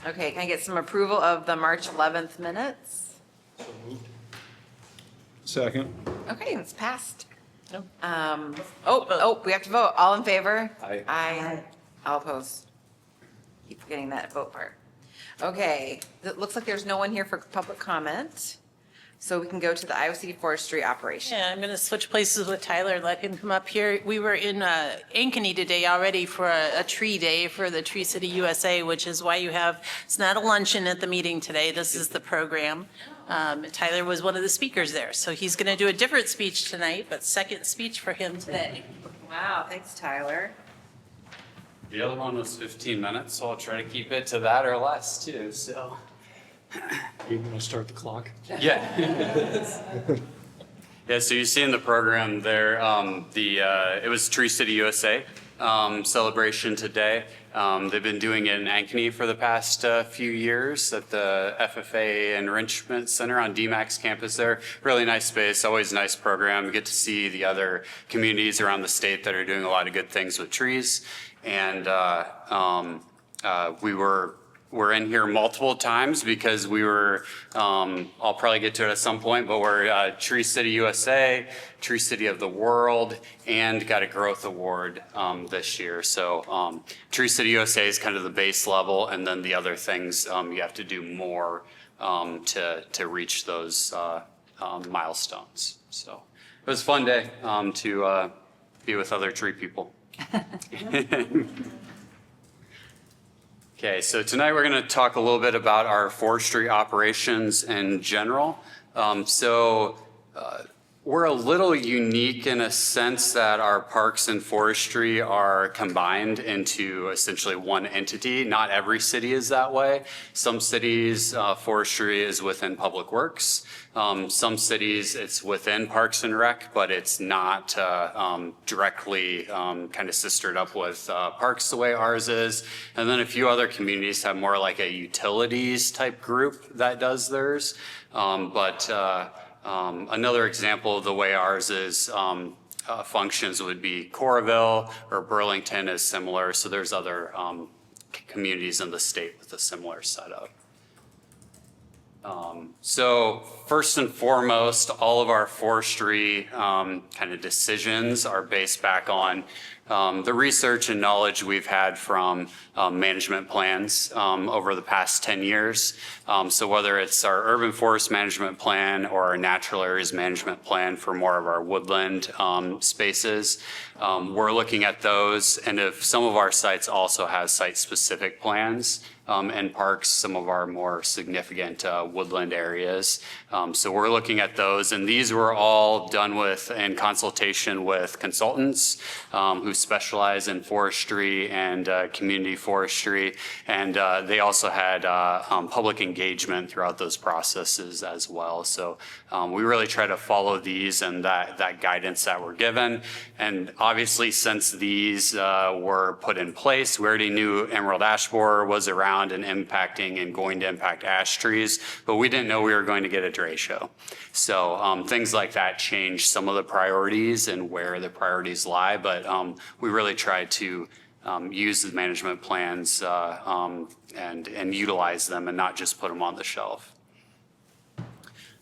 Okay, can I get some approval of the March 11th minutes? Second. Okay, it's passed. Nope. We have to vote. All in favor? Aye. Aye. All opposed? Keep forgetting that vote part. Okay, it looks like there's no one here for public comment. So we can go to the Iowa City Forestry operation. Yeah, I'm going to switch places with Tyler and let him come up here. We were in Ankeny today already for a tree day for the Tree City USA, which is why it's not a luncheon at the meeting today. This is the program. Tyler was one of the speakers there, so he's going to do a different speech tonight, but second speech for him today. Wow, thanks, Tyler. The other one was 15 minutes, so I'll try to keep it to that or less too, so. You want to start the clock? Yeah. Yeah, so you see in the program there, it was Tree City USA celebration today. They've been doing it in Ankeny for the past few years at the FFA Enrichment Center on DMAX campus there. Really nice space, always a nice program. You get to see the other communities around the state that are doing a lot of good things with trees. And we're in here multiple times because we were, I'll probably get to it at some point, but we're Tree City USA, Tree City of the World, and got a growth award this year. So Tree City USA is kind of the base level, and then the other things you have to do more to reach those milestones. So it was a fun day to be with other tree people. Okay, so tonight we're going to talk a little bit about our forestry operations in general. We're a little unique in a sense that our parks and forestry are combined into essentially one entity. Not every city is that way. Some cities, forestry is within Public Works. Some cities, it's within Parks and Rec, but it's not directly kind of sistered up with parks the way ours is. And then a few other communities have more like a utilities type group that does theirs. Another example of the way ours is functions would be Coralville or Burlington is similar. So there's other communities in the state with a similar setup. So first and foremost, all of our forestry kind of decisions are based back on the research and knowledge we've had from management plans over the past 10 years. So whether it's our urban forest management plan or our natural areas management plan for more of our woodland spaces, we're looking at those. And if some of our sites also have site-specific plans, and parks, some of our more significant woodland areas. So we're looking at those, and these were all done in consultation with consultants who specialize in forestry and community forestry, and they also had public engagement throughout those processes as well. So we really try to follow these and that guidance that we're given. And obviously, since these were put in place, we already knew emerald ash borer was around and impacting and going to impact ash trees, but we didn't know we were going to get a derecho. So things like that change some of the priorities and where the priorities lie, but we really try to use the management plans and utilize them and not just put them on the shelf.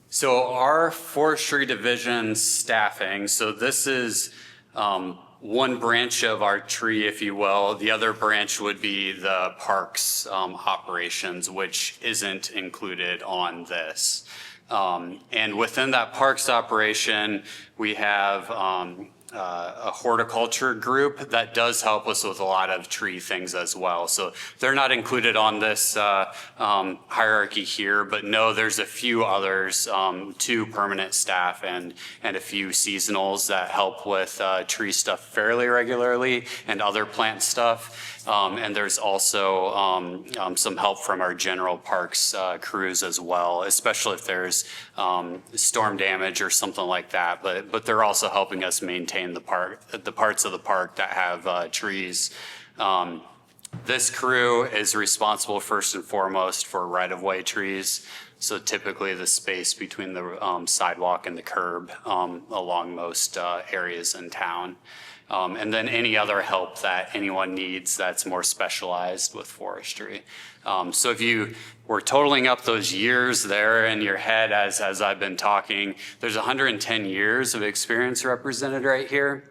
So our forestry division staffing, so this is one branch of our tree, if you will. The other branch would be the parks operations, which isn't included on this. And within that parks operation, we have a horticulture group that does help us with a lot of tree things as well. So they're not included on this hierarchy here, but no, there's a few others, 2 permanent staff and a few seasonals that help with tree stuff fairly regularly and other plant stuff. And there's also some help from our general parks crews as well, especially if there's storm damage or something like that. But they're also helping us maintain the parts of the park that have trees. This crew is responsible first and foremost for right-of-way trees. So typically the space between the sidewalk and the curb along most areas in town. And then any other help that anyone needs that's more specialized with forestry. So if you were totaling up those years there in your head as I've been talking, there's 110 years of experience represented right here.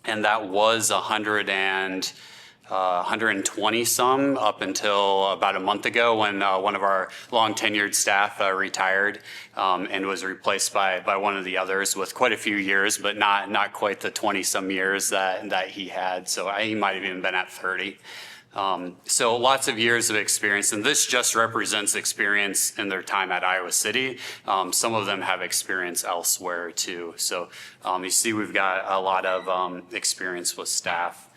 And that was 120 some up until about a month ago when one of our long tenured staff retired and was replaced by one of the others with quite a few years, but not quite the 20 some years that he had. So he might have even been at 30. So lots of years of experience, and this just represents experience in their time at Iowa City. Some of them have experience elsewhere too. So you see we've got a lot of experience with staff.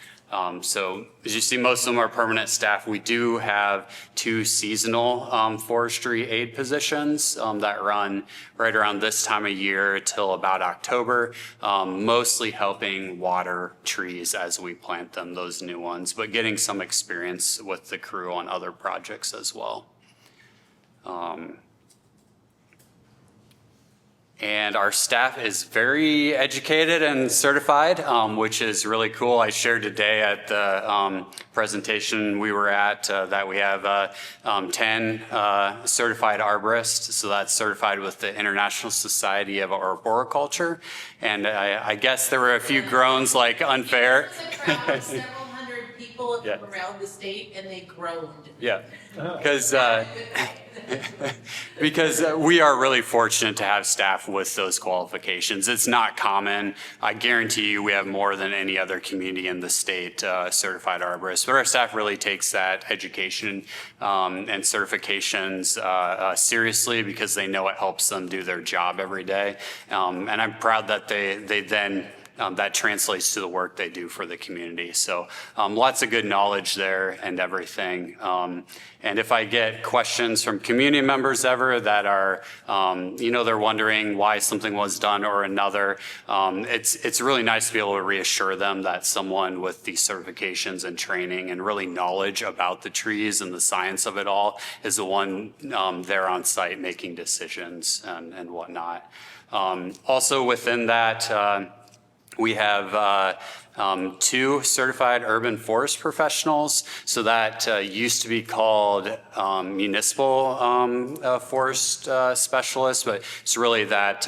So as you see, most of them are permanent staff. We do have 2 seasonal forestry aid positions that run right around this time of year till about October, mostly helping water trees as we plant them, those new ones, but getting some experience with the crew on other projects as well. And our staff is very educated and certified, which is really cool. I shared today at the presentation we were at that we have 10 certified arborists. So that's certified with the International Society of Arboriculture. And I guess there were a few groans like unfair. Several hundred people Yeah. from around the state, and they groaned. Yeah, because we are really fortunate to have staff with those qualifications. It's not common. I guarantee you we have more than any other community in the state certified arborists. But our staff really takes that education and certifications seriously because they know it helps them do their job every day. And I'm proud that they then that translates to the work they do for the community. So lots of good knowledge there and everything. And if I get questions from community members ever that are, they're wondering why something was done or another, it's really nice to be able to reassure them that someone with these certifications and training and really knowledge about the trees and the science of it all is the one there on site making decisions and whatnot. Also within that, we have 2 certified urban forest professionals. So that used to be called municipal forest specialists, but it's really that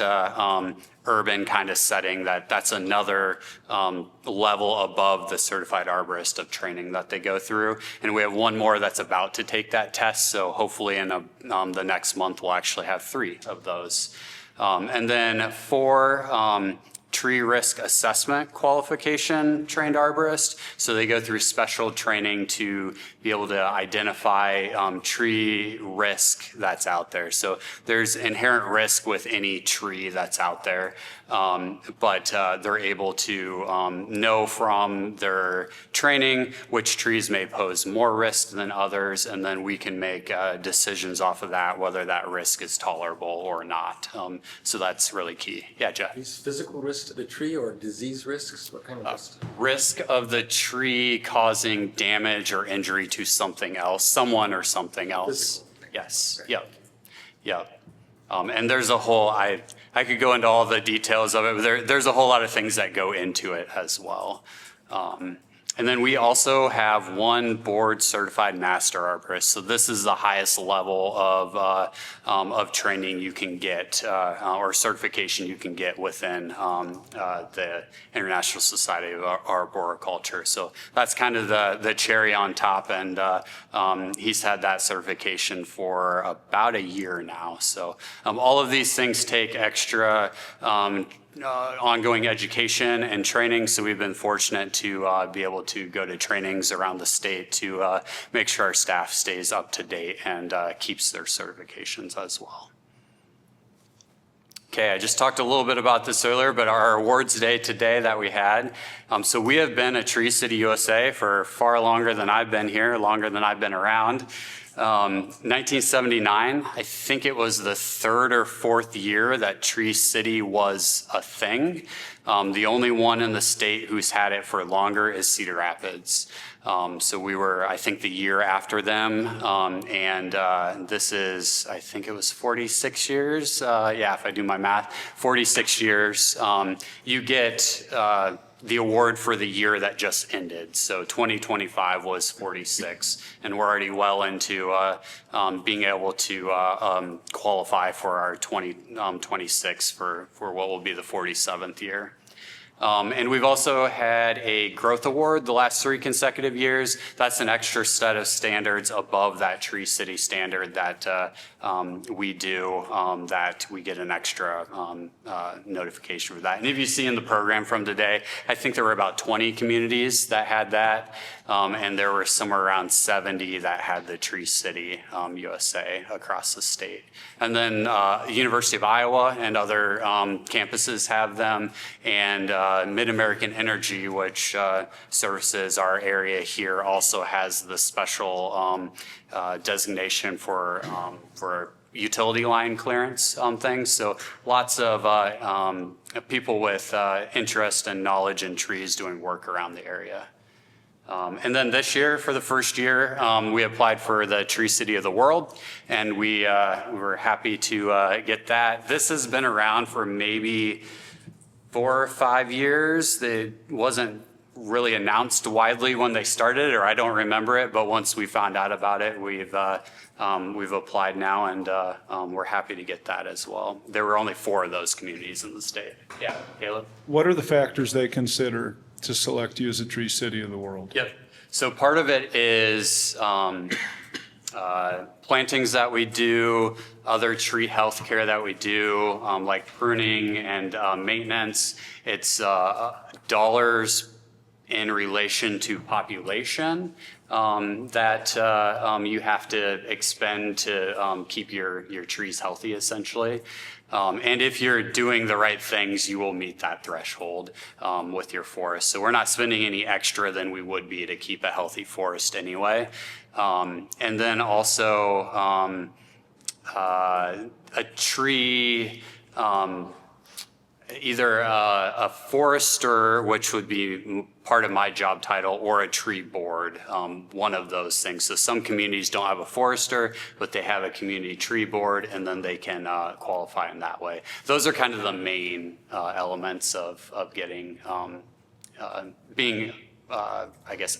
urban kind of setting that's another level above the certified arborist of training that they go through. And we have one more that's about to take that test. So hopefully in the next month, we'll actually have 3 of those. And then 4 tree risk assessment qualification trained arborist. So they go through special training to be able to identify tree risk that's out there. So there's inherent risk with any tree that's out there, but they're able to know from their training which trees may pose more risk than others, and then we can make decisions off of that, whether that risk is tolerable or not. So that's really key. Yeah, Jeff? These physical risks to the tree or disease risks? What kind of risks? Risk of the tree causing damage or injury to something else, someone or something else. Physical. Yes, yep. And there's a whole, I could go into all the details of it, but there's a whole lot of things that go into it as well. And then we also have 1 board certified master arborist. So this is the highest level of training you can get or certification you can get within the International Society of Arboriculture. So that's kind of the cherry on top. And he's had that certification for about a year now. So all of these things take extra ongoing education and training. So we've been fortunate to be able to go to trainings around the state to make sure our staff stays up to date and keeps their certifications as well. Okay, I just talked a little bit about this earlier, but our awards day today that we had. So we have been a Tree City USA for far longer than I've been here, longer than I've been around. 1979, I think it was the third or fourth year that Tree City was a thing. The only one in the state who's had it for longer is Cedar Rapids. So we were, I think, the year after them. This is, I think it was 46 years. Yeah, if I do my math, 46 years. You get the award for the year that just ended. So 2025 was 46, and we're already well into being able to qualify for our 2026 for what will be the 47th year. And we've also had a growth award the last 3 consecutive years. That's an extra set of standards above that Tree City standard that we do, that we get an extra notification for that. And if you see in the program from today, I think there were about 20 communities that had that, and there were somewhere around 70 that had the Tree City USA across the state. And then University of Iowa and other campuses have them, and Mid-American Energy, which services our area here, also has the special designation for utility line clearance things. So lots of people with interest and knowledge in trees doing work around the area. And then this year, for the first year, we applied for the Tree City of the World, and we were happy to get that. This has been around for maybe 4 or 5 years. It wasn't really announced widely when they started, or I don't remember it, but once we found out about it, we've applied now, and we're happy to get that as well. There were only 4 of those communities in the state. Yeah, Caleb? What are the factors they consider to select you as a Tree City of the World? Yep. So part of it is plantings that we do, other tree health care that we do, like pruning and maintenance. It's dollars in relation to population that you have to expend to keep your trees healthy, essentially. And if you're doing the right things, you will meet that threshold with your forest. So we're not spending any extra than we would be to keep a healthy forest anyway. And then also a tree, either a forester, which would be part of my job title, or a tree board, one of those things. So some communities don't have a forester, but they have a community tree board, and then they can qualify in that way. Those are kind of the main elements of getting, being, I guess,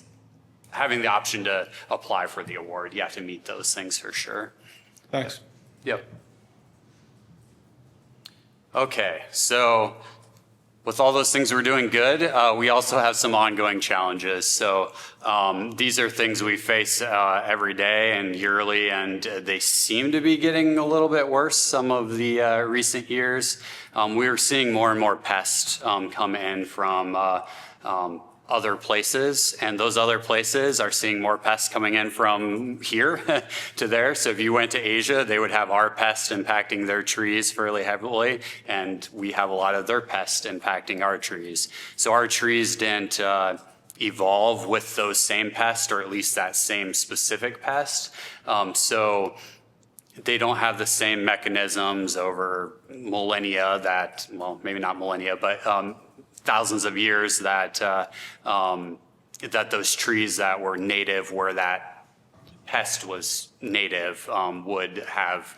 having the option to apply for the award. You have to meet those things for sure. Thanks. Yep. Okay, so with all those things we're doing good, we also have some ongoing challenges. So these are things we face every day and yearly, and they seem to be getting a little bit worse some of the recent years. We're seeing more and more pests come in from other places, and those other places are seeing more pests coming in from here to there. So if you went to Asia, they would have our pests impacting their trees fairly heavily, and we have a lot of their pests impacting our trees. So our trees didn't evolve with those same pests, or at least that same specific pest. So they don't have the same mechanisms over millennia that, well, maybe not millennia, but thousands of years that that those trees that were native, where that pest was native, would have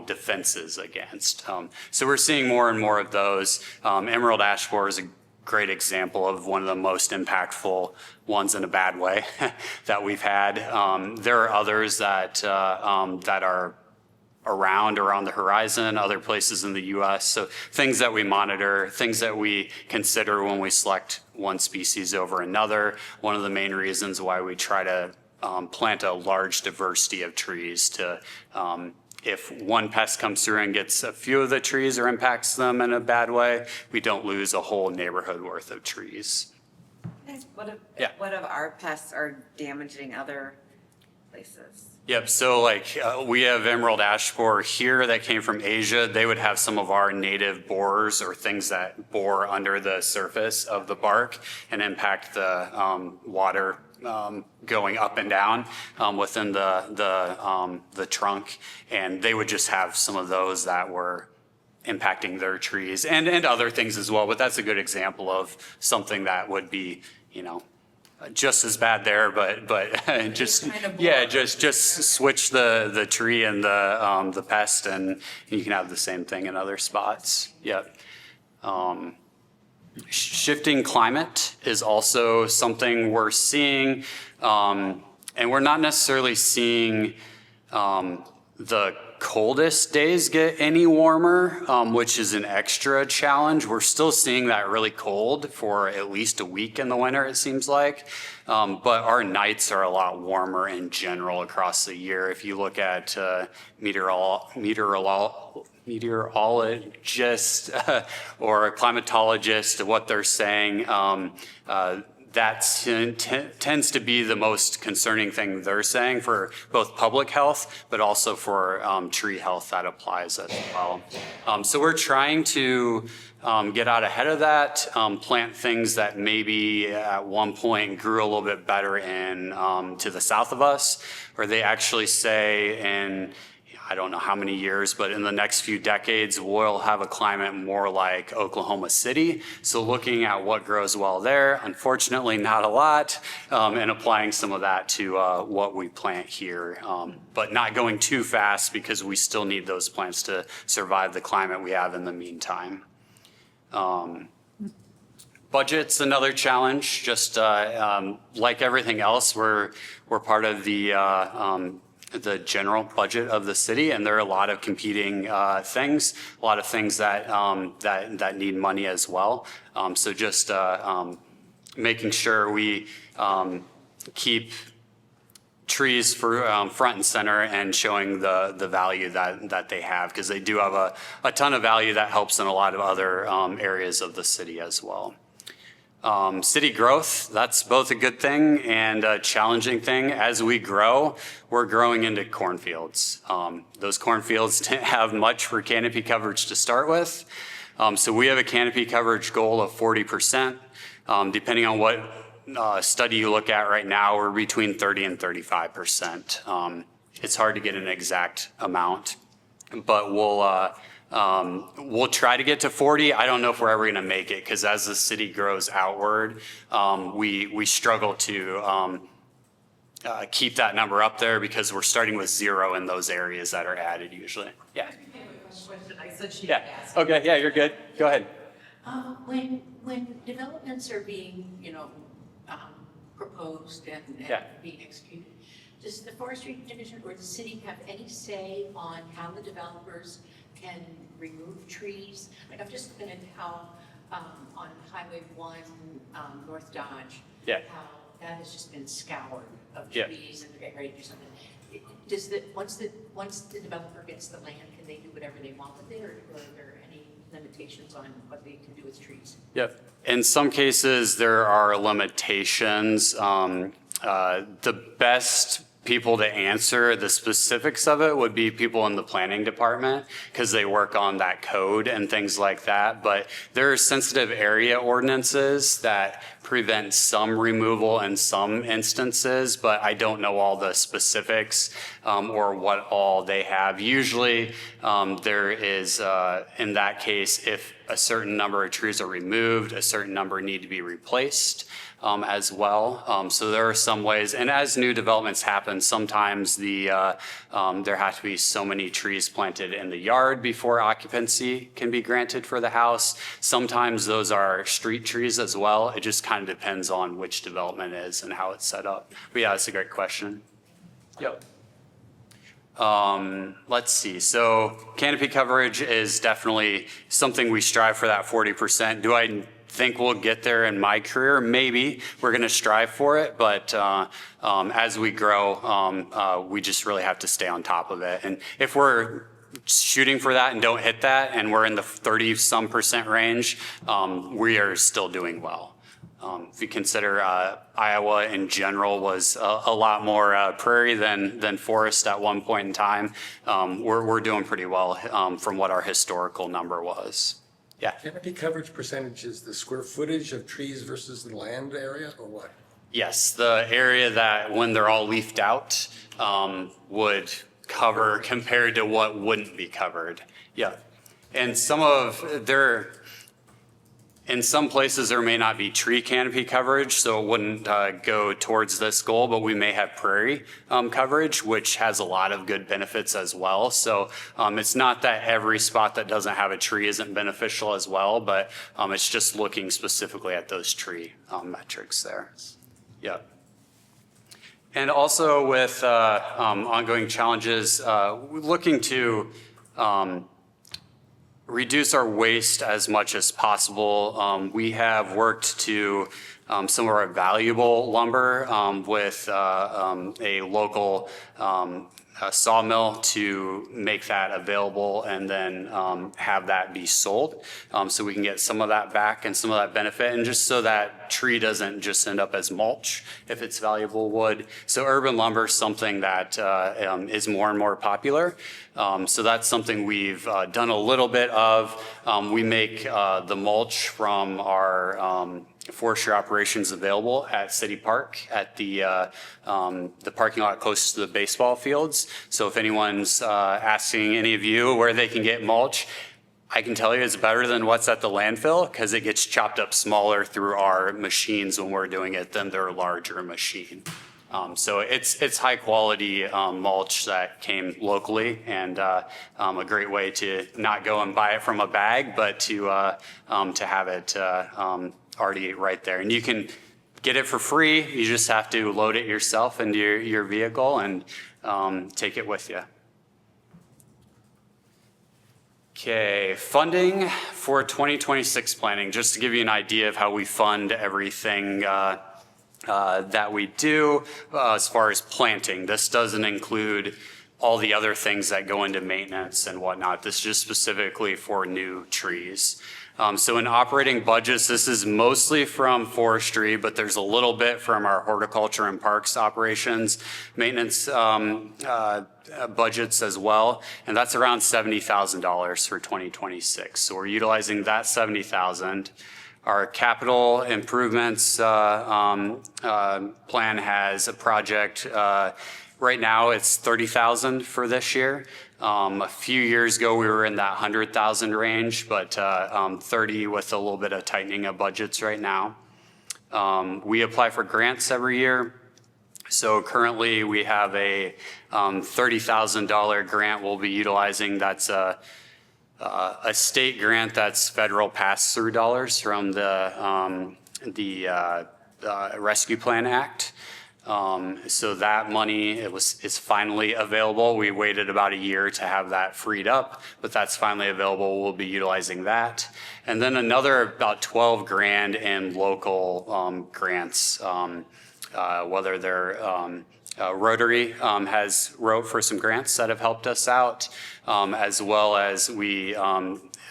defenses against. So we're seeing more and more of those. Emerald ash borer is a great example of one of the most impactful ones in a bad way that we've had. There are others that that are around or on the horizon, other places in the US. So things that we monitor, things that we consider when we select one species over another. One of the main reasons why we try to plant a large diversity of trees to, if one pest comes through and gets a few of the trees or impacts them in a bad way, we don't lose a whole neighborhood worth of trees. What if, Yeah. what if our pests are damaging other, places. Yep, so like we have emerald ash borer here that came from Asia. They would have some of our native borers or things that bore under the surface of the bark and impact the water going up and down within the trunk. And they would just have some of those that were impacting their trees and other things as well. But that's a good example of something that would be, just as bad there, but just, kind of yeah, just switch the tree and the pest and you can have the same thing in other spots. Yep. Shifting climate is also something we're seeing, and we're not necessarily seeing the coldest days get any warmer, which is an extra challenge. We're still seeing that really cold for at least a week in the winter, it seems like. But our nights are a lot warmer in general across the year. If you look at meteorologist or a climatologist, what they're saying, that tends to be the most concerning thing they're saying for both public health, but also for tree health that applies as well. So we're trying to get out ahead of that, plant things that maybe at one point grew a little bit better in to the south of us, where they actually say in I don't know how many years, but in the next few decades, we'll have a climate more like Oklahoma City. So looking at what grows well there, unfortunately not a lot, and applying some of that to what we plant here, but not going too fast because we still need those plants to survive the climate we have in the meantime. Budget's another challenge, just like everything else, we're part of the general budget of the city, and there are a lot of competing things, a lot of things that need money as well. So just making sure we keep trees for front and center and showing the value that they have, because they do have a ton of value that helps in a lot of other areas of the city as well. City growth, that's both a good thing and a challenging thing. As we grow, we're growing into cornfields. Those cornfields didn't have much for canopy coverage to start with. So we have a canopy coverage goal of 40%. Depending on what study you look at right now, we're between 30 and 35%. It's hard to get an exact amount, but we'll try to get to 40. I don't know if we're ever going to make it, because as the city grows outward, we struggle to keep that number up there because we're starting with 0 in those areas that are added usually. Yeah. I said she Yeah. Okay. Yeah, you're good. Go ahead. When developments are being, proposed and Yeah. being executed, does the forestry division or the city have any say on how the developers can remove trees? Like, I'm just looking at how on Highway 1 North Dodge, Yeah. how that has just been scoured of Yeah. trees and they're getting ready to do something. Once the developer gets the land, can they do whatever they want with it, or are there any limitations on what they can do with trees? Yep. In some cases, there are limitations. The best people to answer the specifics of it would be people in the planning department, because they work on that code and things like that. But there are sensitive area ordinances that prevent some removal in some instances, but I don't know all the specifics or what all they have. Usually there is, in that case, if a certain number of trees are removed, a certain number need to be replaced as well. So there are some ways, and as new developments happen, sometimes there have to be so many trees planted in the yard before occupancy can be granted for the house. Sometimes those are street trees as well. It just kind of depends on which development is and how it's set up. But yeah, that's a great question. Yep. Let's see. So canopy coverage is definitely something we strive for, that 40%. Do I think we'll get there in my career? Maybe. We're going to strive for it, but as we grow, we just really have to stay on top of it. And if we're shooting for that and don't hit that, and we're in the 30-some% range, we are still doing well. If you consider Iowa in general was a lot more prairie than forest at one point in time, we're doing pretty well from what our historical number was. Yeah. Canopy coverage percentage is the square footage of trees versus the land area, or what? Yes, the area that when they're all leafed out would cover compared to what wouldn't be covered. Yeah. And in some places there may not be tree canopy coverage, so it wouldn't go towards this goal, but we may have prairie coverage, which has a lot of good benefits as well. So it's not that every spot that doesn't have a tree isn't beneficial as well, but it's just looking specifically at those tree metrics there. Yeah. And also with ongoing challenges, we're looking to reduce our waste as much as possible. We have worked to some of our valuable lumber with a local sawmill to make that available and then have that be sold. So we can get some of that back and some of that benefit, and just so that tree doesn't just end up as mulch if it's valuable wood. So urban lumber is something that is more and more popular. So that's something we've done a little bit of. We make the mulch from our forestry operations available at City Park at the parking lot close to the baseball fields. So if anyone's asking any of you where they can get mulch, I can tell you it's better than what's at the landfill because it gets chopped up smaller through our machines when we're doing it than their larger machine. So it's high quality mulch that came locally, and a great way to not go and buy it from a bag, but to have it already right there. And you can get it for free. You just have to load it yourself into your vehicle and take it with you. Okay, funding for 2026 planning, just to give you an idea of how we fund everything that we do as far as planting. This doesn't include all the other things that go into maintenance and whatnot. This is just specifically for new trees. So in operating budgets, this is mostly from forestry, but there's a little bit from our horticulture and parks operations, maintenance budgets as well. And that's around $70,000 for 2026. So we're utilizing that $70,000. Our capital improvements plan has a project, right now it's $30,000 for this year. A few years ago, we were in that 100,000 range, but 30 with a little bit of tightening of budgets right now. We apply for grants every year. So currently we have a $30,000 grant we'll be utilizing. That's a state grant that's federal pass-through dollars from the Rescue Plan Act. So that money is finally available. We waited about a year to have that freed up, but that's finally available. We'll be utilizing that. And then another about 12 grand in local grants, whether they're Rotary has wrote for some grants that have helped us out, as well as we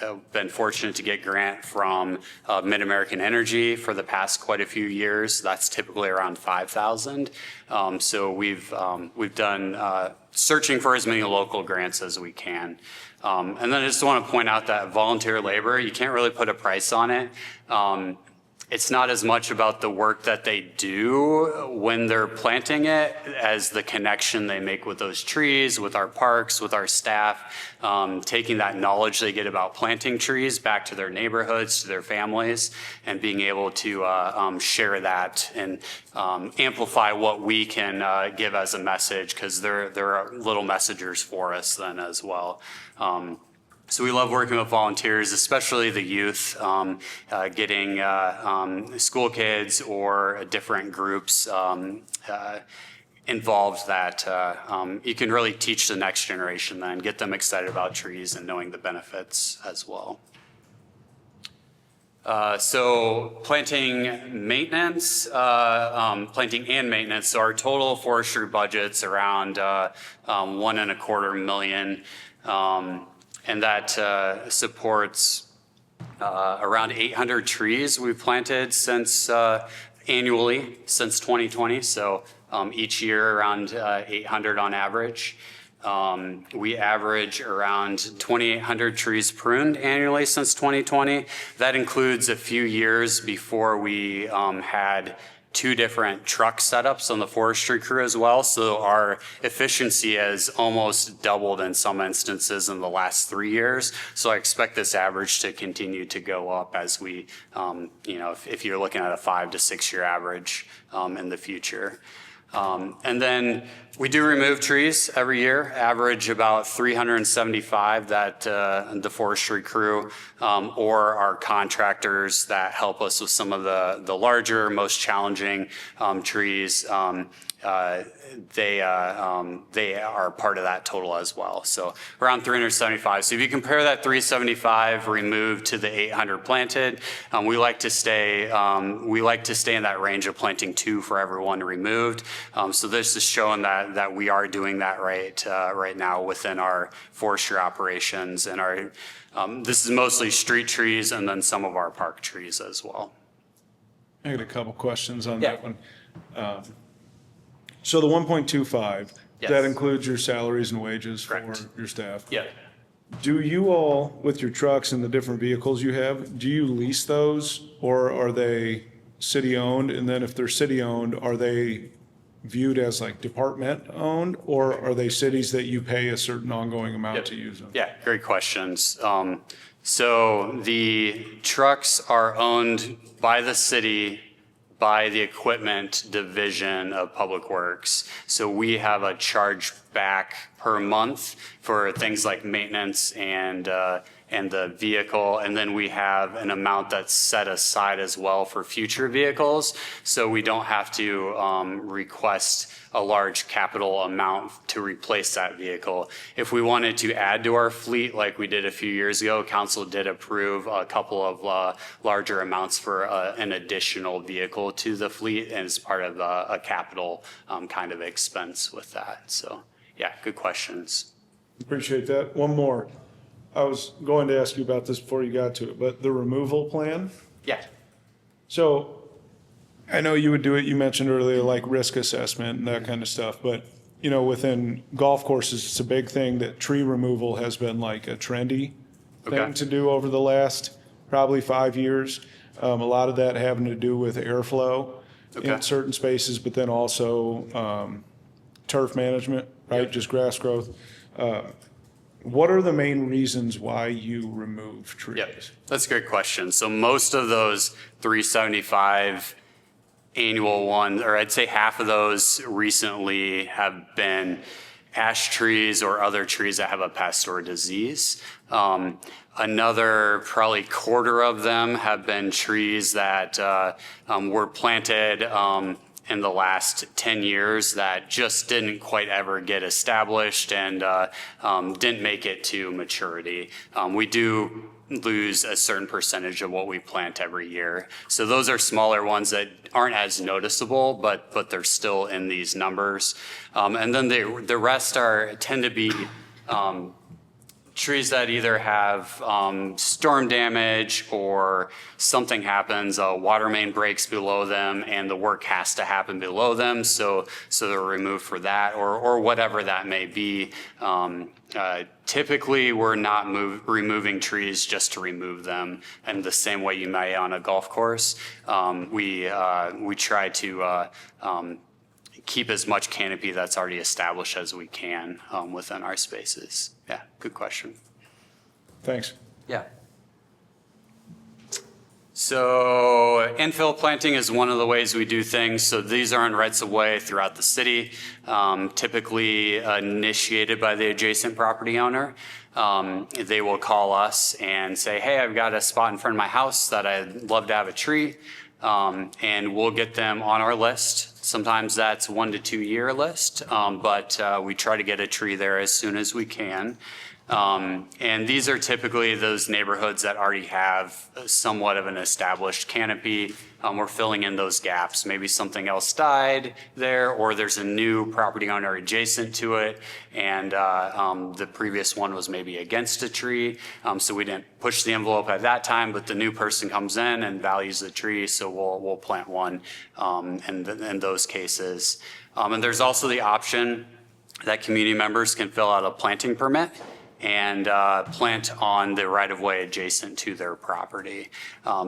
have been fortunate to get grant from Mid-American Energy for the past quite a few years. That's typically around $5,000. So we've done searching for as many local grants as we can. And then I just want to point out that volunteer labor, you can't really put a price on it. It's not as much about the work that they do when they're planting it as the connection they make with those trees, with our parks, with our staff, taking that knowledge they get about planting trees back to their neighborhoods, to their families, and being able to share that and amplify what we can give as a message, because they're little messengers for us then as well. So we love working with volunteers, especially the youth, getting school kids or different groups involved that you can really teach the next generation then, get them excited about trees and knowing the benefits as well. So planting maintenance, planting and maintenance. So our total forestry budget's around $1.25 million. And that supports around 800 trees we've planted since annually since 2020. So each year around 800 on average. We average around 2,800 trees pruned annually since 2020. That includes a few years before we had 2 different truck setups on the forestry crew as well. So our efficiency has almost doubled in some instances in the last 3 years. So I expect this average to continue to go up as we, if you're looking at a 5 to 6 year average in the future. And then we do remove trees every year, average about 375 that the forestry crew or our contractors that help us with some of the larger, most challenging trees, they are part of that total as well. So around 375. So if you compare that 375 removed to the 800 planted, we like to stay in that range of planting 2 for every 1 removed. So this is showing that we are doing that right now within our forestry operations, and our this is mostly street trees and then some of our park trees as well. I got a couple questions on Yeah. that one. So the 1.25, Yes. that includes your salaries and wages for Correct. your staff? Yeah. Do you all, with your trucks and the different vehicles you have, do you lease those or are they city-owned? And then if they're city-owned, are they viewed as like department-owned, or are they cities that you pay a certain ongoing amount Yep. to use them? Yeah, great questions. So the trucks are owned by the city, by the equipment division of Public Works. So we have a charge back per month for things like maintenance and the vehicle. And then we have an amount that's set aside as well for future vehicles. So we don't have to request a large capital amount to replace that vehicle. If we wanted to add to our fleet, like we did a few years ago, council did approve a couple of larger amounts for an additional vehicle to the fleet, and it's part of a capital kind of expense with that. So yeah, good questions. Appreciate that. One more. I was going to ask you about this before you got to it, but the removal plan? Yeah. So I know you would do it, you mentioned earlier, like risk assessment and that kind of stuff, but within golf courses, it's a big thing that tree removal has been like a trendy Okay. thing to do over the last probably 5 years. A lot of that having to do with airflow Okay. in certain spaces, but then also turf management, right? Just grass growth. What are the main reasons why you remove trees? Yep, that's a great question. So most of those 375 annual ones, or I'd say half of those recently have been ash trees or other trees that have a pest or disease. Another probably quarter of them have been trees that were planted in the last 10 years that just didn't quite ever get established and didn't make it to maturity. We do lose a certain percentage of what we plant every year. So those are smaller ones that aren't as noticeable, but they're still in these numbers. And then the rest tend to be trees that either have storm damage or something happens, a water main breaks below them and the work has to happen below them. So they're removed for that or whatever that may be. Typically, we're not removing trees just to remove them in the same way you may on a golf course. We try to keep as much canopy that's already established as we can within our spaces. Yeah, good question. Thanks. Yeah. So infill planting is one of the ways we do things. So these are on rights of way throughout the city, typically initiated by the adjacent property owner. They will call us and say, hey, I've got a spot in front of my house that I'd love to have a tree. And we'll get them on our list. Sometimes that's 1 to 2 year list, but we try to get a tree there as soon as we can. And these are typically those neighborhoods that already have somewhat of an established canopy. We're filling in those gaps. Maybe something else died there, or there's a new property owner adjacent to it, and the previous one was maybe against a tree. So we didn't push the envelope at that time, but the new person comes in and values the tree, so we'll plant one in those cases. And there's also the option that community members can fill out a planting permit and plant on the right-of-way adjacent to their property.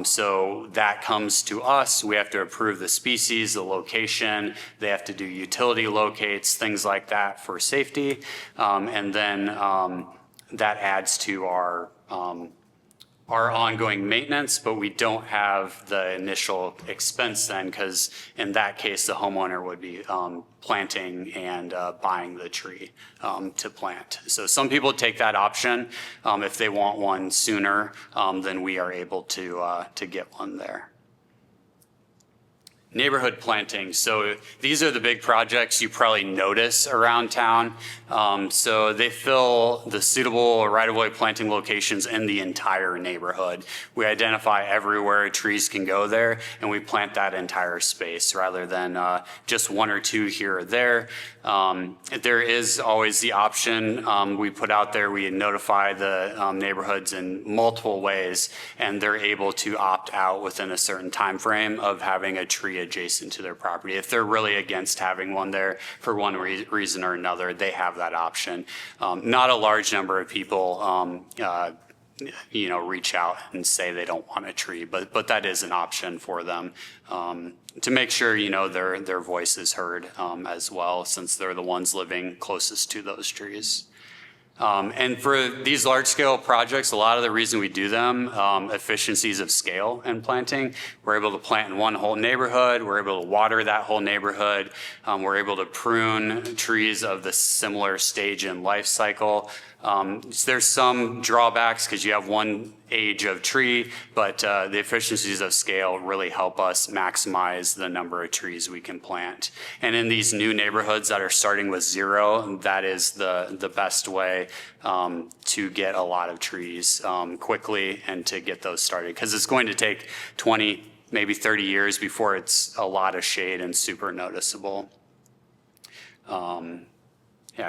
So that comes to us. We have to approve the species, the location. They have to do utility locates, things like that for safety. And then that adds to our ongoing maintenance, but we don't have the initial expense then, because in that case, the homeowner would be planting and buying the tree to plant. So some people take that option. If they want one sooner, then we are able to get one there. Neighborhood planting. So these are the big projects you probably notice around town. So they fill the suitable right-of-way planting locations in the entire neighborhood. We identify everywhere trees can go there, and we plant that entire space rather than just one or two here or there. There is always the option we put out there. We notify the neighborhoods in multiple ways, and they're able to opt out within a certain time frame of having a tree adjacent to their property. If they're really against having one there for one reason or another, they have that option. Not a large number of people reach out and say they don't want a tree, but that is an option for them to make sure, their voice is heard as well, since they're the ones living closest to those trees. And for these large-scale projects, a lot of the reason we do them, efficiencies of scale in planting. We're able to plant in one whole neighborhood. We're able to water that whole neighborhood. We're able to prune trees of the similar stage in life cycle. There's some drawbacks because you have one age of tree, but the efficiencies of scale really help us maximize the number of trees we can plant. And in these new neighborhoods that are starting with zero, that is the best way to get a lot of trees quickly and to get those started, because it's going to take 20, maybe 30 years before it's a lot of shade and super noticeable. I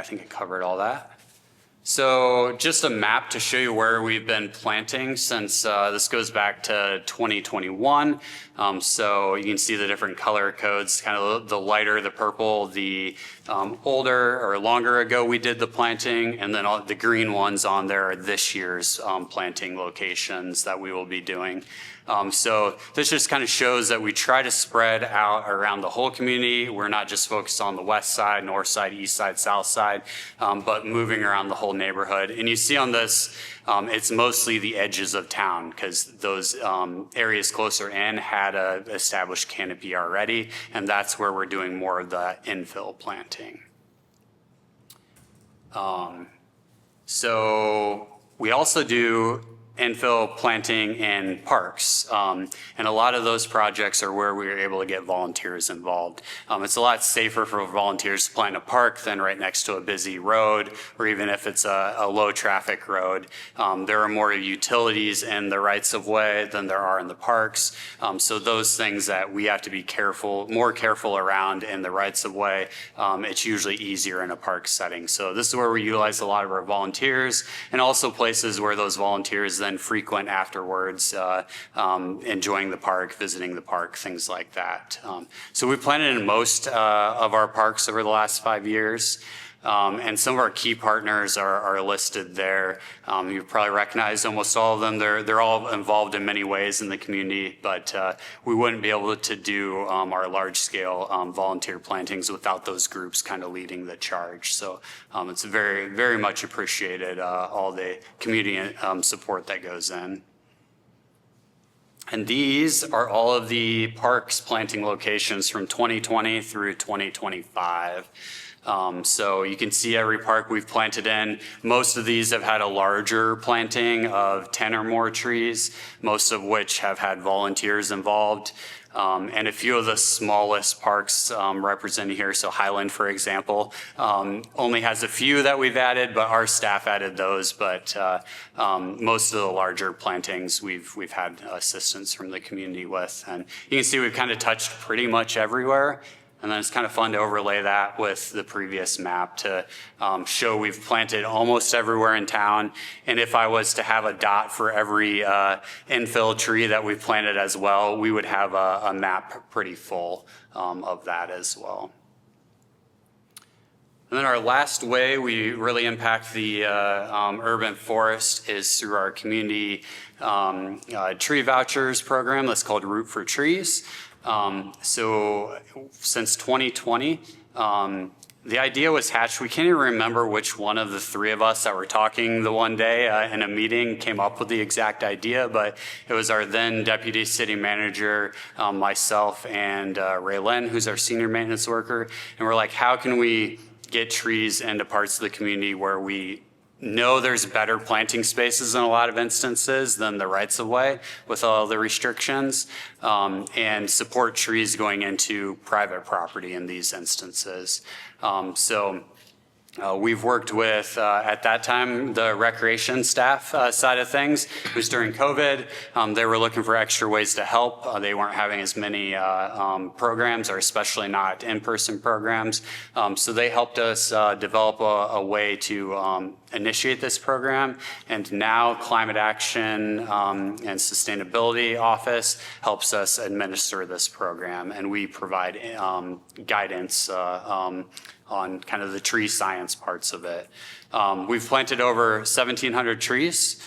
think I covered all that. So just a map to show you where we've been planting since this goes back to 2021. So you can see the different color codes, kind of the lighter, the purple, the older or longer ago we did the planting, and then all the green ones on there are this year's planting locations that we will be doing. So this just kind of shows that we try to spread out around the whole community. We're not just focused on the west side, north side, east side, south side, but moving around the whole neighborhood. And you see on this, it's mostly the edges of town, because those areas closer in had a established canopy already, and that's where we're doing more of the infill planting. So we also do infill planting in parks. And a lot of those projects are where we are able to get volunteers involved. It's a lot safer for volunteers to plant in a park than right next to a busy road, or even if it's a low traffic road. There are more utilities in the rights of way than there are in the parks. So those things that we have to be more careful around in the rights of way, it's usually easier in a park setting. So this is where we utilize a lot of our volunteers, and also places where those volunteers then frequent afterwards, enjoying the park, visiting the park, things like that. So we planted in most of our parks over the last 5 years. And some of our key partners are listed there. You've probably recognized almost all of them. They're all involved in many ways in the community, but we wouldn't be able to do our large-scale volunteer plantings without those groups kind of leading the charge. So it's very, very much appreciated, all the community support that goes in. And these are all of the parks planting locations from 2020 through 2025. So you can see every park we've planted in. Most of these have had a larger planting of 10 or more trees, most of which have had volunteers involved. And a few of the smallest parks represented here, so Highland, for example, only has a few that we've added, but our staff added those. But most of the larger plantings, we've had assistance from the community with. And you can see we've kind of touched pretty much everywhere. And then it's kind of fun to overlay that with the previous map to show we've planted almost everywhere in town. And if I was to have a dot for every infill tree that we've planted as well, we would have a map pretty full of that as well. And then our last way we really impact the urban forest is through our community tree vouchers program that's called Root for Trees. So since 2020, the idea was hatched. We can't even remember which one of the three of us that were talking the one day in a meeting came up with the exact idea, but it was our then deputy city manager, myself, and Ray Lynn, who's our senior maintenance worker. And we're like, how can we get trees into parts of the community where we know there's better planting spaces in a lot of instances than the rights of way with all the restrictions, and support trees going into private property in these instances. We've worked with, at that time, the recreation staff side of things. It was during COVID. They were looking for extra ways to help. They weren't having as many programs, or especially not in-person programs. So they helped us develop a way to initiate this program. And now Climate Action and Sustainability Office helps us administer this program. And we provide guidance on kind of the tree science parts of it. We've planted over 1,700 trees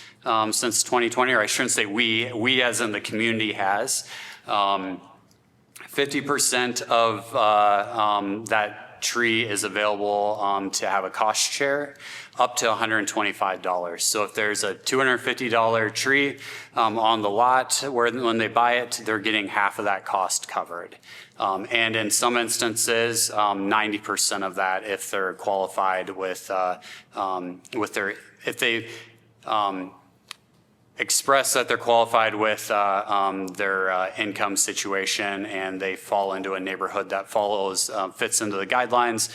since 2020, or I shouldn't say we as in the community has. 50% of that tree is available to have a cost share, up to $125. So if there's a $250 tree on the lot, when they buy it, they're getting half of that cost covered. And in some instances, 90% of that if they're qualified with if they express that they're qualified with their income situation and they fall into a neighborhood that fits into the guidelines,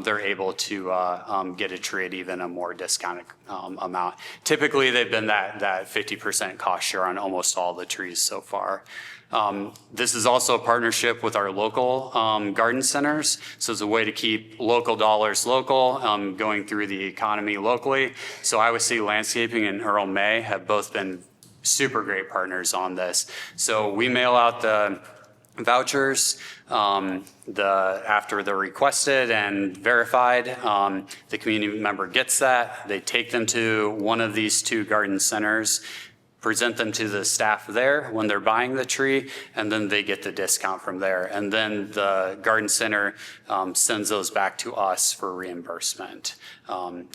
they're able to get a tree at even a more discounted amount. Typically, they've been that 50% cost share on almost all the trees so far. This is also a partnership with our local garden centers. So it's a way to keep local dollars local, going through the economy locally. So Iowa City Landscaping and Earl May have both been super great partners on this. So we mail out the vouchers after they're requested and verified. The community member gets that. They take them to one of these two garden centers, present them to the staff there when they're buying the tree, and then they get the discount from there. And then the garden center sends those back to us for reimbursement.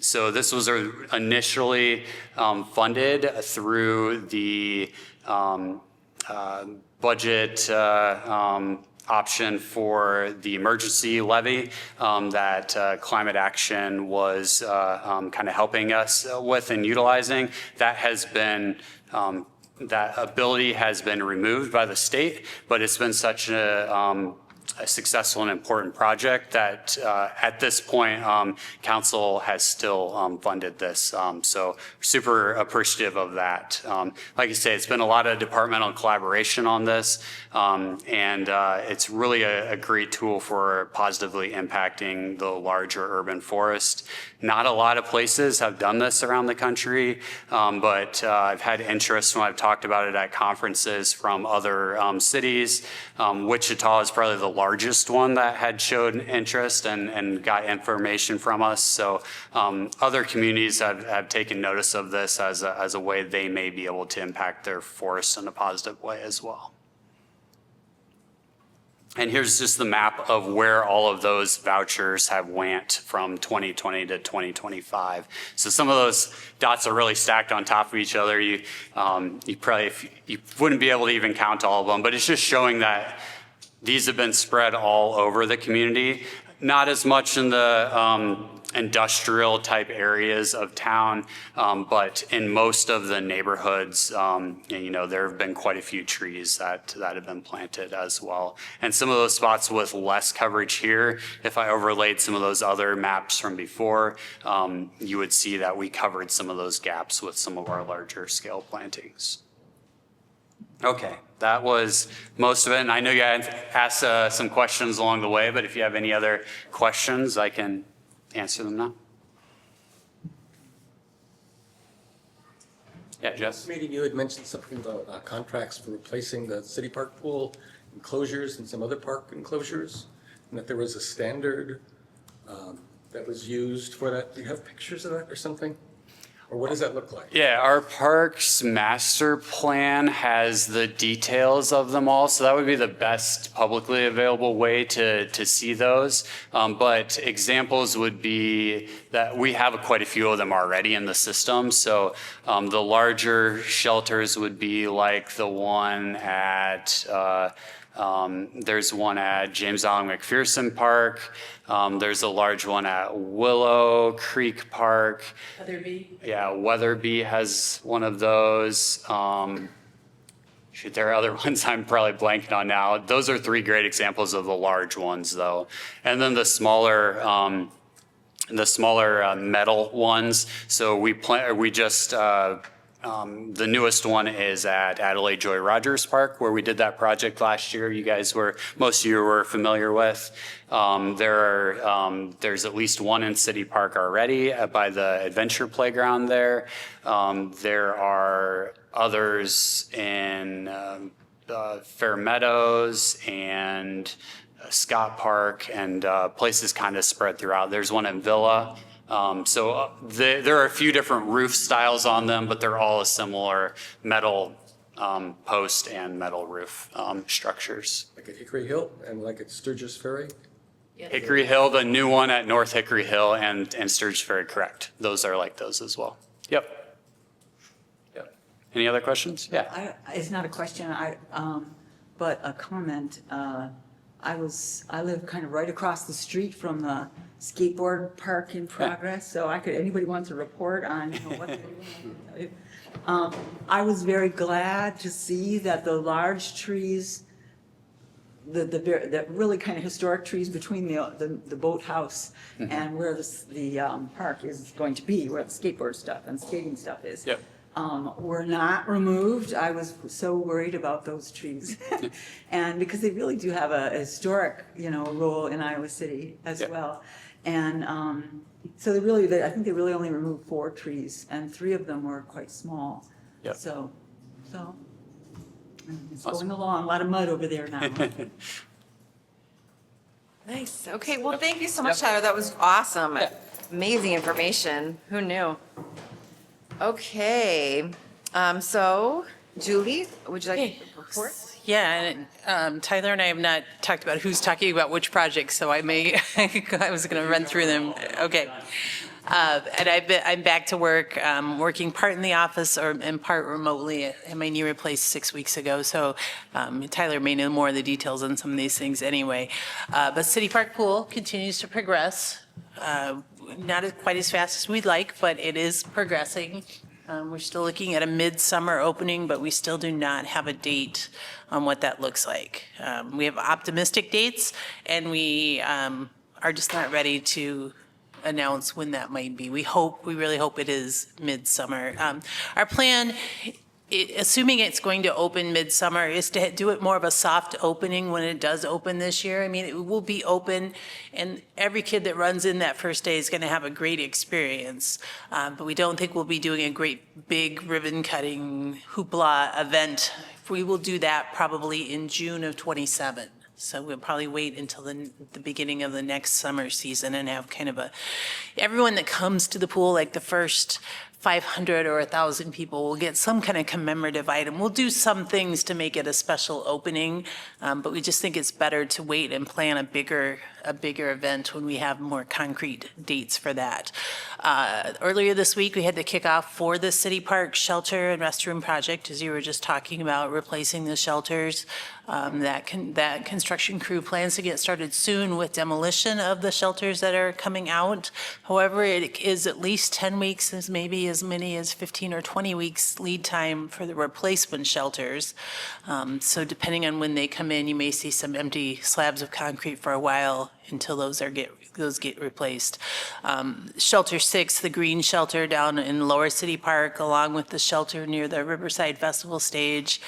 So this was initially funded through the budget option for the emergency levy that Climate Action was kind of helping us with and utilizing. That has been that ability has been removed by the state, but it's been such a successful and important project that at this point, council has still funded this. So super appreciative of that. Like I say, it's been a lot of departmental collaboration on this, and it's really a great tool for positively impacting the larger urban forest. Not a lot of places have done this around the country, but I've had interest when I've talked about it at conferences from other cities. Wichita is probably the largest one that had showed interest and got information from us. So other communities have taken notice of this as a way they may be able to impact their forests in a positive way as well. And here's just the map of where all of those vouchers have went from 2020 to 2025. So some of those dots are really stacked on top of each other. You probably you wouldn't be able to even count all of them, but it's just showing that these have been spread all over the community. not as much in the industrial type areas of town, but in most of the neighborhoods, there have been quite a few trees that have been planted as well. And some of those spots with less coverage here, if I overlaid some of those other maps from before, you would see that we covered some of those gaps with some of our larger scale plantings. Okay, that was most of it. And I know you had asked some questions along the way, but if you have any other questions, I can answer them now. Yeah, Jess? Meeting, you had mentioned something about contracts for replacing the city park pool enclosures and some other park enclosures, and that there was a standard that was used for that. Do you have pictures of that or something? Or what does that look like? Yeah, our parks master plan has the details of them all, so that would be the best publicly available way to see those. But examples would be that we have quite a few of them already in the system. So the larger shelters would be like the one at there's one at James Allen McPherson Park. There's a large one at Willow Creek Park. Weatherby? Yeah, Weatherby has one of those. There are other ones I'm probably blanking on now. Those are 3 great examples of the large ones, though. And then the smaller metal ones. So the newest one is at Adelaide Joy Rogers Park, where we did that project last year. Most of you were familiar with. There's at least one in City Park already by the Adventure Playground there. There are others in Fair Meadows and Scott Park, and places kind of spread throughout. There's one in Villa. There are a few different roof styles on them, but they're all a similar metal post and metal roof structures. Like at Hickory Hill and like at Sturgis Ferry? Hickory Hill, the new one at North Hickory Hill and Sturgis Ferry, correct. Those are like those as well. Yep. Any other questions? Yeah. It's not a question, but a comment. I live kind of right across the street from the skateboard park in progress, so anybody wants a report on what they're doing, I can tell you. I was very glad to see that the large trees, the really kind of historic trees between the boathouse and where the park is going to be, where the skateboard stuff and skating stuff is. Yep. Were not removed. I was so worried about those trees. And because they really do have a historic, role in Iowa City as well. And so I think they really only removed 4 trees, and 3 of them were quite small. Yep. So it's going along, a lot of mud over there now. Nice. Okay, well, thank you so much, Tyler. That was awesome. Amazing information. Who knew? Okay, so Julie, would you like to report? Yeah, and Tyler and I have not talked about who's talking about which projects, so I was going to run through them. Okay. And I'm back to work, working part in the office and part remotely. I had my knee replaced 6 weeks ago, so Tyler may know more of the details on some of these things anyway. But City Park Pool continues to progress. Not quite as fast as we'd like, but it is progressing. We're still looking at a midsummer opening, but we still do not have a date on what that looks like. We have optimistic dates, and we are just not ready to announce when that might be. We really hope it is midsummer. Our plan, assuming it's going to open midsummer, is to do it more of a soft opening when it does open this year. I mean, it will be open, and every kid that runs in that first day is going to have a great experience. But we don't think we'll be doing a great big ribbon cutting hoopla event. We will do that probably in June of '27. So we'll probably wait until the beginning of the next summer season and have kind of everyone that comes to the pool, like the first 500 or 1,000 people will get some kind of commemorative item. We'll do some things to make it a special opening, but we just think it's better to wait and plan a bigger event when we have more concrete dates for that. Earlier this week, we had the kickoff for the City Park Shelter and Restroom Project, as you were just talking about, replacing the shelters. That construction crew plans to get started soon with demolition of the shelters that are coming out. However, it is at least 10 weeks, as maybe as many as 15 or 20 weeks lead time for the replacement shelters. So depending on when they come in, you may see some empty slabs of concrete for a while until those get replaced. Shelter 6, the green shelter down in Lower City Park, along with the shelter near the Riverside Festival stage,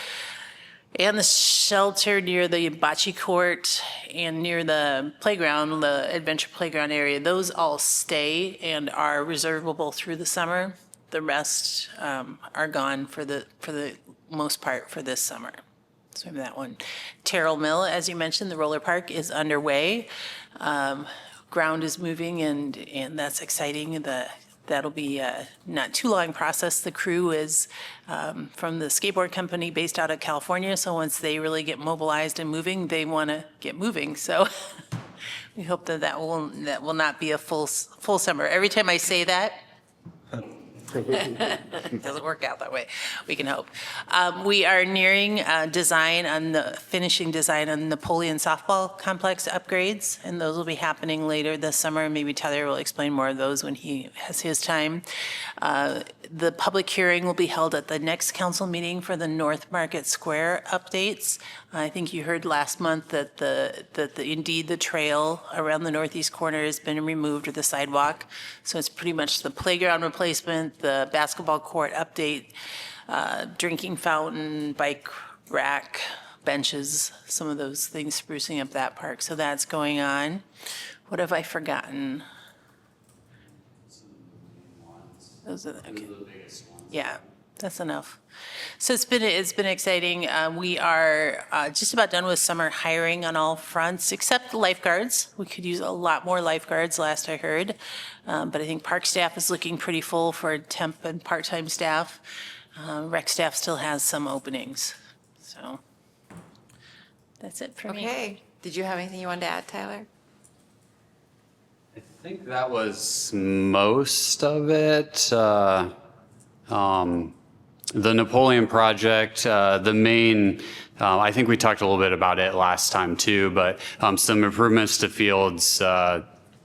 and the shelter near the bocce court and near the playground, the adventure playground area, those all stay and are reservable through the summer. The rest are gone for the most part for this summer. So maybe that one. Terrell Mill, as you mentioned, the roller park is underway. Ground is moving and that's exciting. That'll be a not too long process. The crew is from the skateboard company based out of California. So once they really get mobilized and moving, they want to get moving. So we hope that will not be a full summer. Every time I say that, it doesn't work out that way. We can hope. We are nearing finishing design on Napoleon softball complex upgrades, and those will be happening later this summer. Maybe Tyler will explain more of those when he has his time. The public hearing will be held at the next council meeting for the North Market Square updates. I think you heard last month that indeed the trail around the northeast corner has been removed, or the sidewalk. So it's pretty much the playground replacement, the basketball court update, drinking fountain, bike rack, benches, some of those things sprucing up that park. So that's going on. What have I forgotten? Those are okay. Yeah, that's enough. So it's been exciting. We are just about done with summer hiring on all fronts, except the lifeguards. We could use a lot more lifeguards, last I heard. But I think park staff is looking pretty full for temp and part-time staff. Rec staff still has some openings. So that's it for me. Okay. Did you have anything you wanted to add, Tyler? I think that was most of it. The Napoleon project, the main, I think we talked a little bit about it last time too, but some improvements to fields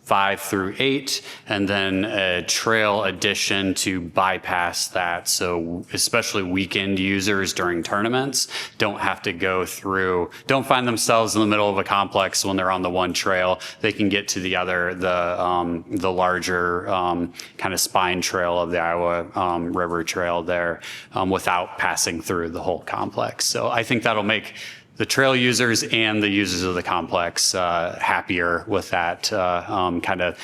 5 through 8, and then a trail addition to bypass that. So especially weekend users during tournaments don't have to go through, don't find themselves in the middle of a complex when they're on the one trail. They can get to the other, the larger kind of spine trail of the Iowa River Trail there without passing through the whole complex. So I think that'll make the trail users and the users of the complex happier with that kind of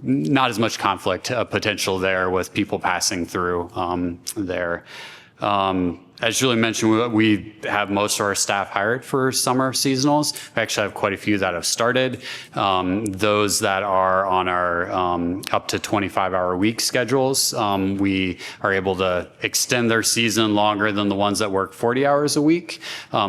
not as much conflict potential there with people passing through there. As Julie mentioned, we have most of our staff hired for summer seasonals. We actually have quite a few that have started. Those that are on our up to 25-hour week schedules, we are able to extend their season longer than the ones that work 40 hours a week.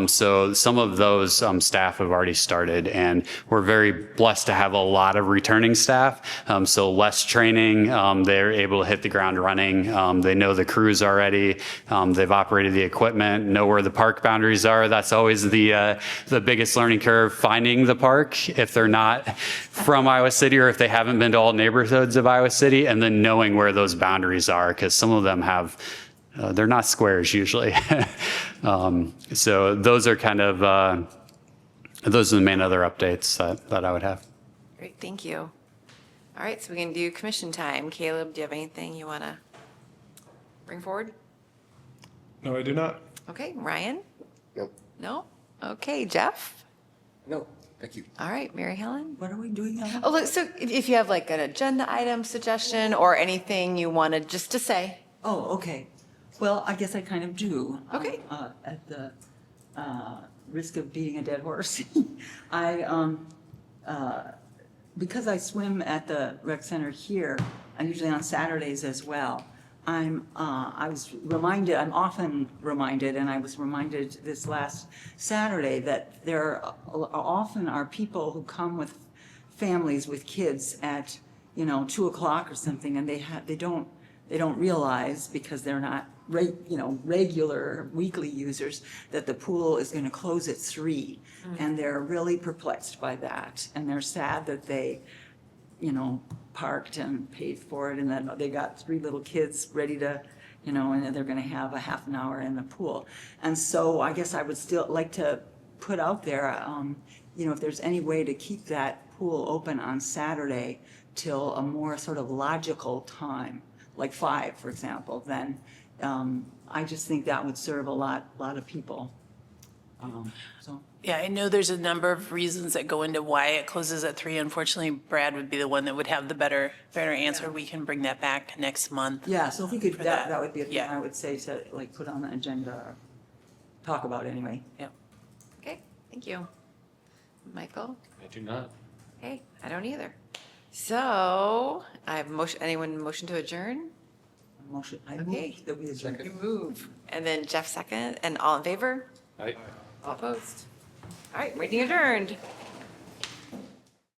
So some of those staff have already started, and we're very blessed to have a lot of returning staff. So less training, they're able to hit the ground running. They know the crews already. They've operated the equipment, know where the park boundaries are. That's always the biggest learning curve, finding the park if they're not from Iowa City or if they haven't been to all neighborhoods of Iowa City, and then knowing where those boundaries are, because some of them have, they're not squares usually. So those are kind of, those are the main other updates that I would have. Great, thank you. All right, so we can do commission time. Caleb, do you have anything you want to bring forward? No, I do not. Okay, Ryan? Nope. No? Okay, Jeff? No, thank you. All right, Mary Helen? What are we doing now? Oh, look, so if you have like an agenda item suggestion or anything you wanted just to say. Oh, okay. Well, I guess I kind of do. Okay. At the risk of beating a dead horse, because I swim at the rec center here, and usually on Saturdays as well, I was reminded, I'm often reminded, and I was reminded this last Saturday, that there often are people who come with families with kids at, 2:00 or something, and they don't realize, because they're not regular weekly users, that the pool is going to close at 3. And they're really perplexed by that. And they're sad that they, parked and paid for it, and then they got 3 little kids ready to, and they're going to have a half an hour in the pool. And so I guess I would still like to put out there, if there's any way to keep that pool open on Saturday till a more sort of logical time, like 5, for example, then I just think that would serve a lot of people. So. Yeah, I know there's a number of reasons that go into why it closes at 3. Unfortunately, Brad would be the one that would have the better answer. We can bring that back next month. Yeah, so if we could, For that would be a thing Yeah. I would say to put on the agenda, or talk about anyway. Yep. Okay, thank you. Michael? I do not. Okay, I don't either. So I have motion to adjourn? Motion, I Okay. move that we adjourn. You move. And then Jeff second, and all in favor? I. All opposed? All right, meeting adjourned.